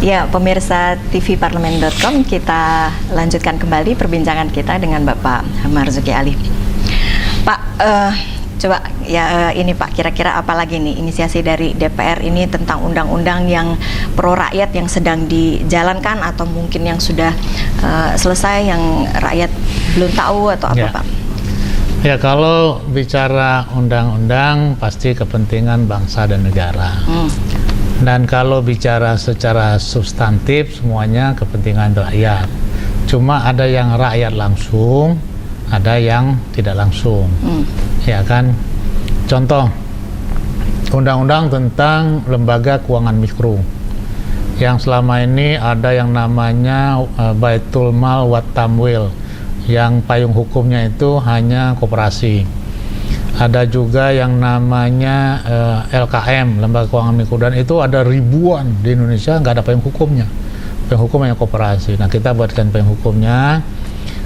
Ya, pemirsa tvparlemen.com, kita lanjutkan kembali perbincangan kita dengan Bapak Marzuki Ali. Pak, coba ya ini Pak, kira-kira apa lagi nih inisiasi dari DPR ini tentang undang-undang yang pro rakyat yang sedang dijalankan atau mungkin yang sudah selesai yang rakyat belum tahu atau apa ya. Pak? Ya, kalau bicara undang-undang pasti kepentingan bangsa dan negara. Dan kalau bicara secara substantif semuanya kepentingan rakyat. Cuma ada yang rakyat langsung, ada yang tidak langsung. Ya kan? Contoh, undang-undang tentang lembaga keuangan mikro. Yang selama ini ada yang namanya Baitul Mal wat Tamwil, yang payung hukumnya itu hanya koperasi. Ada juga yang namanya LKM, Lembaga Keuangan Mikro, dan itu ada ribuan di Indonesia, nggak ada payung hukumnya. Payung hukum hanya koperasi. Nah, kita buatkan payung hukumnya,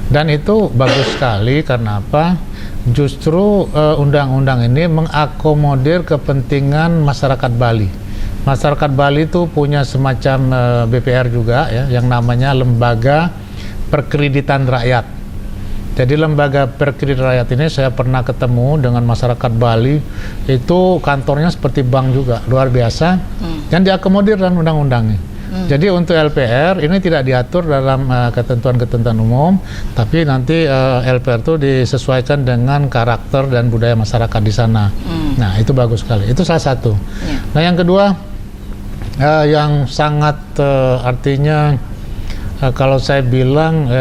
dan itu bagus sekali. Karena apa? Justru undang-undang ini mengakomodir kepentingan masyarakat Bali. Masyarakat Bali itu punya semacam BPR juga ya, yang namanya Lembaga Perkreditan Rakyat. Jadi lembaga perkreditan rakyat ini saya pernah ketemu dengan masyarakat Bali, itu kantornya seperti bank juga, luar biasa, dan diakomodir dalam undang-undangnya. Jadi untuk LPR ini tidak diatur dalam ketentuan-ketentuan umum, tapi nanti LPR itu disesuaikan dengan karakter dan budaya masyarakat di sana. Nah, itu bagus sekali. Itu salah satu. Nah, yang kedua, yang sangat artinya kalau saya bilang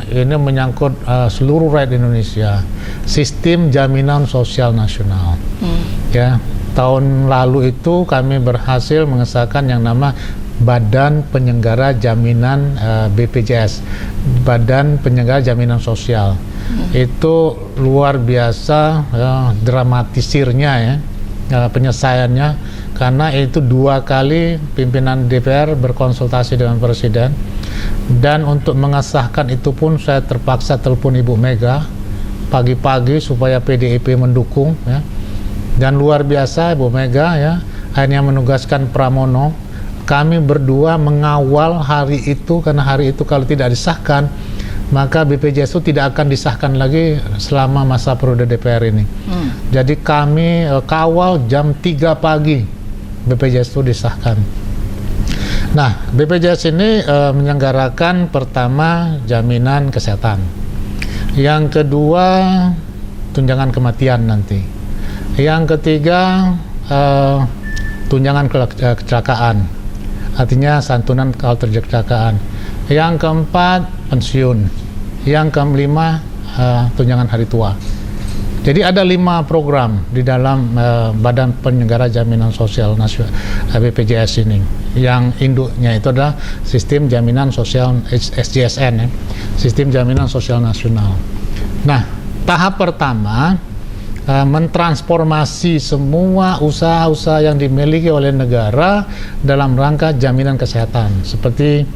ini menyangkut seluruh rakyat Indonesia, sistem jaminan sosial nasional. Ya, tahun lalu itu kami berhasil mengesahkan yang nama Badan Penyelenggara Jaminan BPJS, Badan Penyelenggara Jaminan Sosial. Itu luar biasa dramatisirnya ya, penyelesaiannya, karena itu 2 kali pimpinan DPR berkonsultasi dengan Presiden. Dan untuk mengesahkan itu pun saya terpaksa telepon Ibu Mega pagi-pagi supaya PDIP mendukung ya. Dan luar biasa Ibu Mega ya, akhirnya menugaskan Pramono. Kami berdua mengawal hari itu, karena hari itu kalau tidak disahkan maka BPJS itu tidak akan disahkan lagi selama masa periode DPR ini. Jadi kami kawal jam 3 pagi BPJS itu disahkan. Nah, BPJS ini menyelenggarakan pertama jaminan kesehatan, yang kedua tunjangan kematian nanti, yang ketiga tunjangan kecelakaan, artinya santunan kalau terjadi kecelakaan, yang keempat pensiun, yang kelima tunjangan hari tua. Jadi ada 5 program di dalam Badan Penyelenggara Jaminan Sosial Nasional BPJS ini. Yang induknya itu adalah Sistem Jaminan Sosial SJSN ya, Sistem Jaminan Sosial Nasional. Nah, tahap pertama mentransformasi semua usaha-usaha yang dimiliki oleh negara dalam rangka jaminan kesehatan seperti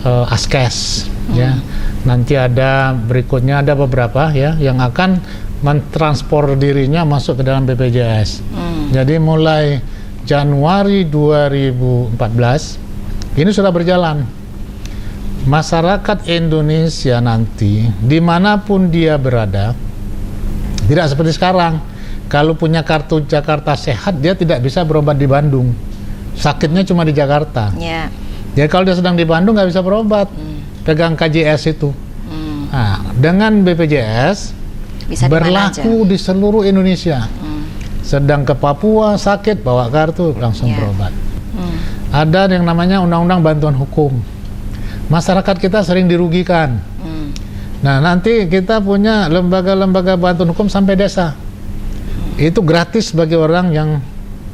Askes ya. Nanti ada berikutnya ada beberapa ya yang akan mentransfer dirinya masuk ke dalam BPJS. Jadi mulai Januari 2014 ini sudah berjalan. Masyarakat Indonesia nanti dimanapun dia berada, tidak seperti sekarang. Kalau punya kartu Jakarta Sehat, dia tidak bisa berobat di Bandung. Sakitnya cuma di Jakarta. Jadi kalau dia sedang di Bandung nggak bisa berobat. Pegang KJS itu. Nah, dengan BPJS bisa berlaku di seluruh Indonesia. Sedang ke Papua sakit, bawa kartu langsung berobat. Ada yang namanya Undang-Undang Bantuan Hukum. Masyarakat kita sering dirugikan. Nah, nanti kita punya lembaga-lembaga bantuan hukum sampai desa. Itu gratis bagi orang yang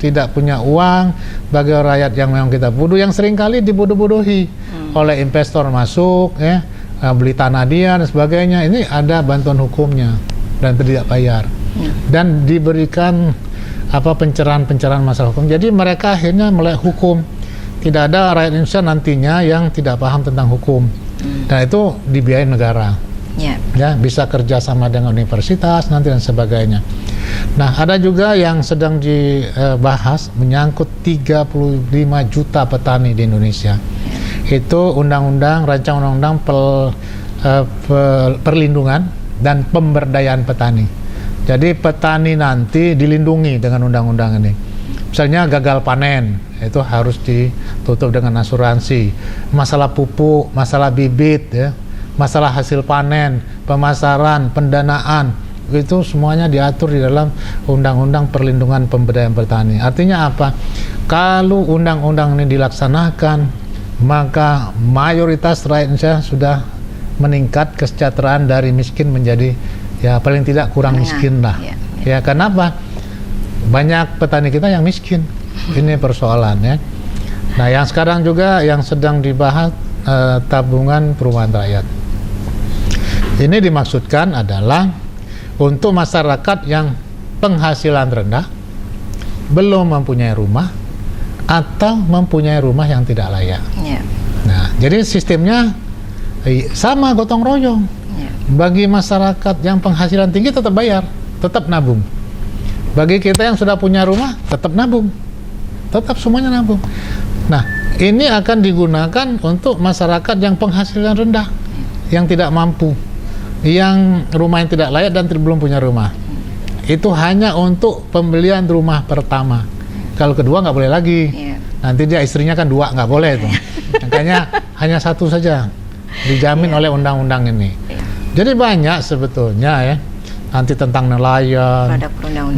tidak punya uang, bagi rakyat yang memang kita bodoh, yang seringkali dibodoh-bodohi oleh investor masuk, ya, beli tanah dia dan sebagainya. Ini ada bantuan hukumnya dan tidak bayar. Dan diberikan pencerahan-pencerahan masalah hukum. Jadi mereka akhirnya melek hukum. Tidak ada rakyat Indonesia nantinya yang tidak paham tentang hukum. Dan itu dibiayai negara. Ya, bisa kerjasama dengan universitas nanti dan sebagainya. Nah, ada juga yang sedang dibahas menyangkut 35 juta petani di Indonesia. itu rancangan undang-undang perlindungan dan pemberdayaan petani. Jadi petani nanti dilindungi dengan undang-undang ini. Misalnya gagal panen, itu harus ditutup dengan asuransi. Masalah pupuk, masalah bibit, ya, masalah hasil panen, pemasaran, pendanaan, itu semuanya diatur di dalam undang-undang perlindungan pemberdayaan petani. Artinya apa? Kalau undang-undang ini dilaksanakan, maka mayoritas rakyat Indonesia sudah meningkat kesejahteraan dari miskin menjadi ya paling tidak kurang miskin lah. Ya, kenapa? Banyak petani kita yang miskin. Ini persoalannya. Nah, yang sekarang juga yang sedang dibahas tabungan perumahan rakyat. Ini dimaksudkan adalah untuk masyarakat yang penghasilan rendah, belum mempunyai rumah, atau mempunyai rumah yang tidak layak. Nah, jadi sistemnya sama gotong royong. Bagi masyarakat yang penghasilan tinggi tetap bayar, tetap nabung. Bagi kita yang sudah punya rumah, tetap nabung. Tetap semuanya nabung. Nah, ini akan digunakan untuk masyarakat yang penghasilan rendah, yang tidak mampu, yang rumah yang tidak layak dan belum punya rumah. Itu hanya untuk pembelian rumah pertama. Kalau kedua nggak boleh lagi. Nanti dia istrinya kan 2, nggak boleh itu. Makanya hanya 1 saja dijamin oleh undang-undang ini. Jadi banyak sebetulnya ya, nanti tentang nelayan.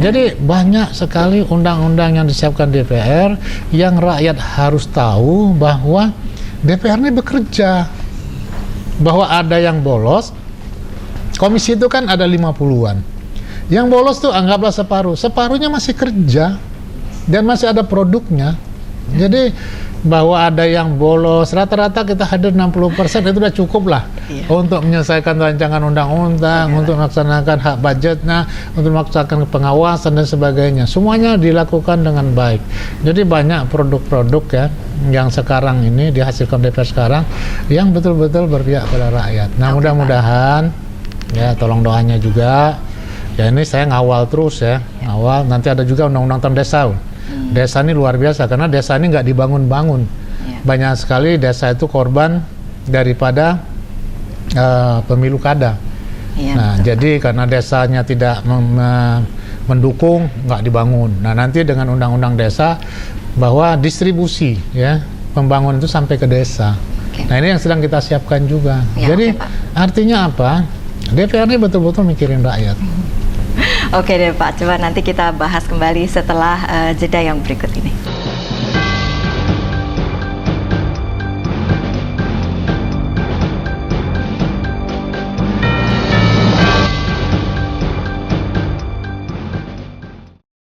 Jadi banyak sekali undang-undang yang disiapkan DPR yang rakyat harus tahu bahwa DPR ini bekerja. Bahwa ada yang bolos, komisi itu kan ada 50-an. Yang bolos tuh anggaplah separuhnya masih kerja dan masih ada produknya. Jadi bahwa ada yang bolos, rata-rata kita hadir 60%, itu udah cukup lah untuk menyelesaikan rancangan undang-undang, untuk melaksanakan hak budgetnya, untuk melaksanakan pengawasan dan sebagainya. Semuanya dilakukan dengan baik. Jadi banyak produk-produk ya yang sekarang ini dihasilkan DPR sekarang yang betul-betul berpihak pada rakyat. Nah, mudah-mudahan ya, tolong doanya juga. Ya, ini saya ngawal terus ya, ngawal. Nanti ada juga undang-undang tentang desa. Desa ini luar biasa karena desa ini nggak dibangun-bangun. Banyak sekali desa itu korban daripada pemilu kada. Nah, jadi karena desanya tidak mendukung, nggak dibangun. Nah, nanti dengan undang-undang desa bahwa distribusi ya pembangunan itu sampai ke desa. Nah, ini yang sedang kita siapkan juga. Jadi artinya apa? DPR ini betul-betul mikirin rakyat. Oke deh Pak, coba nanti kita bahas kembali setelah jeda yang berikut ini.